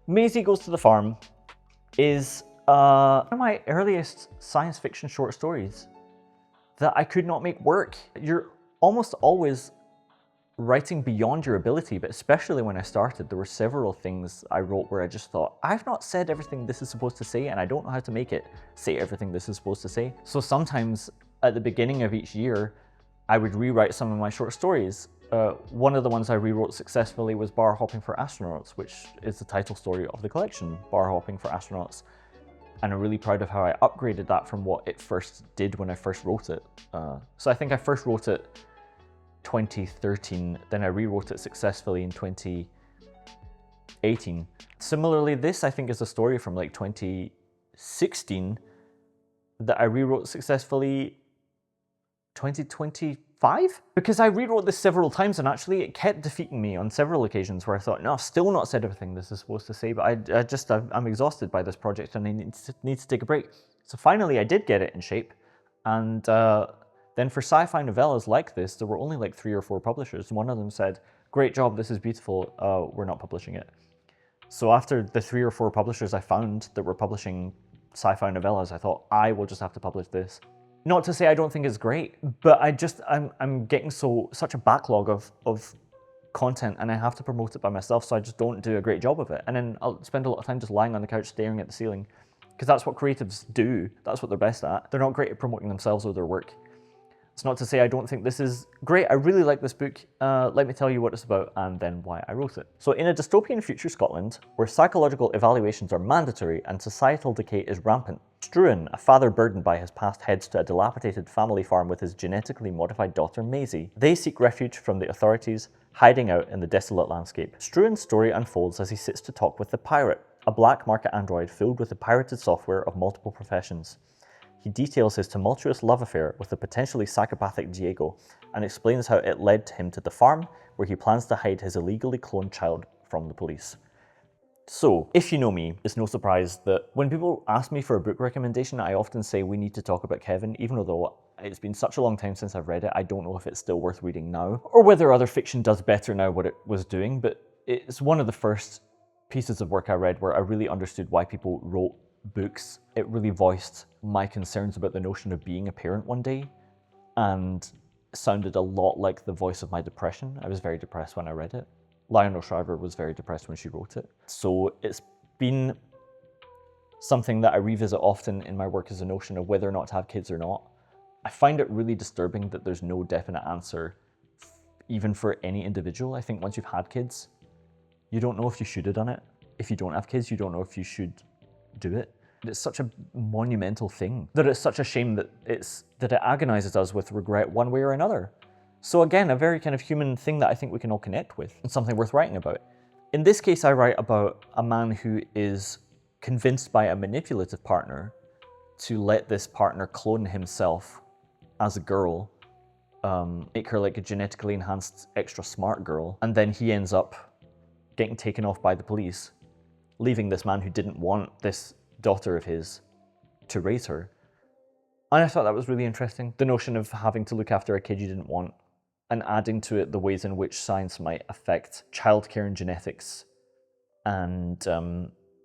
Maisie Goes to the Farm is one of my earliest science fiction short stories that I could not make work. You're almost always writing beyond your ability, but especially when I started, there were several things I wrote where I just thought, I've not said everything this is supposed to say, and I don't know how to make it say everything this is supposed to say. So sometimes at the beginning of each year, I would rewrite some of my short stories. One of the ones I rewrote successfully was Bar Hopping for Astronauts, which is the title story of the collection, Bar Hopping for Astronauts. And I'm really proud of how I upgraded that from what it first did when I first wrote it. So I think I first wrote it 2013, then I rewrote it successfully in 2018. Similarly, this I think is a story from like 2016 that I rewrote successfully 2025? Because I rewrote this several times and actually it kept defeating me on several occasions where I thought, no, I've still not said everything this is supposed to say, but I'm exhausted by this project and I need to take a break. So finally I did get it in shape, and then for sci-fi novellas like this, there were only like 3 or 4 publishers. One of them said, great job, this is beautiful, we're not publishing it. So after the 3 or 4 publishers I found that were publishing sci-fi novellas, I thought, I will just have to publish this. Not to say I don't think it's great, but I'm getting such a backlog of content and I have to promote it by myself, so I just don't do a great job of it. And then I'll spend a lot of time just lying on the couch staring at the ceiling, because that's what creatives do. That's what they're best at. They're not great at promoting themselves or their work. It's not to say I don't think this is great. I really like this book. Let me tell you what it's about and then why I wrote it. So in a dystopian future Scotland, where psychological evaluations are mandatory and societal decay is rampant, Struan, a father burdened by his past, heads to a dilapidated family farm with his genetically modified daughter Maisie. They seek refuge from the authorities, hiding out in the desolate landscape. Struan's story unfolds as he sits to talk with the Pirate, a black market android filled with the pirated software of multiple professions. He details his tumultuous love affair with the potentially psychopathic Diego and explains how it led him to the farm where he plans to hide his illegally cloned child from the police. So, if you know me, it's no surprise that when people ask me for a book recommendation, I often say we need to talk about Kevin, even though it's been such a long time since I've read it, I don't know if it's still worth reading now, or whether other fiction does better now what it was doing, but it's one of the first pieces of work I read where I really understood why people wrote books. It really voiced my concerns about the notion of being a parent one day, and sounded a lot like the voice of my depression. I was very depressed when I read it. Lionel Shriver was very depressed when she wrote it. So it's been something that I revisit often in my work, is a notion of whether or not to have kids or not. I find it really disturbing that there's no definite answer, even for any individual. I think once you've had kids, you don't know if you should have done it. If you don't have kids, you don't know if you should do it. It's such a monumental thing that it's such a shame that it agonizes us with regret one way or another. So again, a very kind of human thing that I think we can all connect with, and something worth writing about. In this case, I write about a man who is convinced by a manipulative partner to let this partner clone himself as a girl, make her like a genetically enhanced extra smart girl, and then he ends up getting taken off by the police, leaving this man who didn't want this daughter of his to raise her. And I thought that was really interesting. The notion of having to look after a kid you didn't want, and adding to it the ways in which science might affect childcare and genetics and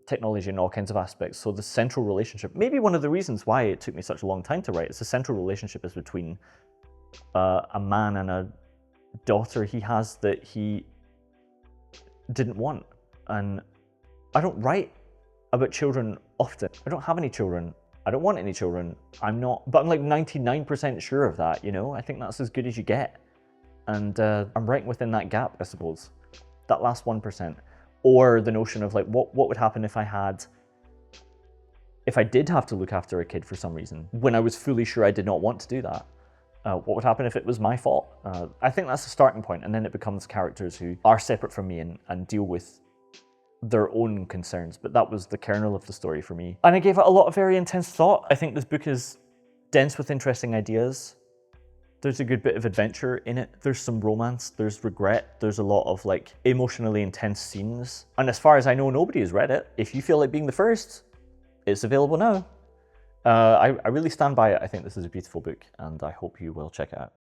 technology in all kinds of aspects. So the central relationship, maybe one of the reasons why it took me such a long time to write, is the central relationship is between a man and a daughter he has that he didn't want. And I don't write about children often. I don't have any children. I don't want any children. But I'm like 99% sure of that, you know? I think that's as good as you get. And I'm right within that gap, I suppose. That last 1%. Or the notion of like, what would happen if I did have to look after a kid for some reason, when I was fully sure I did not want to do that? What would happen if it was my fault? I think that's the starting point, and then it becomes characters who are separate from me and deal with their own concerns, but that was the kernel of the story for me. And I gave it a lot of very intense thought. I think this book is dense with interesting ideas. There's a good bit of adventure in it. There's some romance, there's regret, there's a lot of like emotionally intense scenes. And as far as I know, nobody has read it. If you feel like being the first, it's available now. I really stand by it. I think this is a beautiful book, and I hope you will check it out.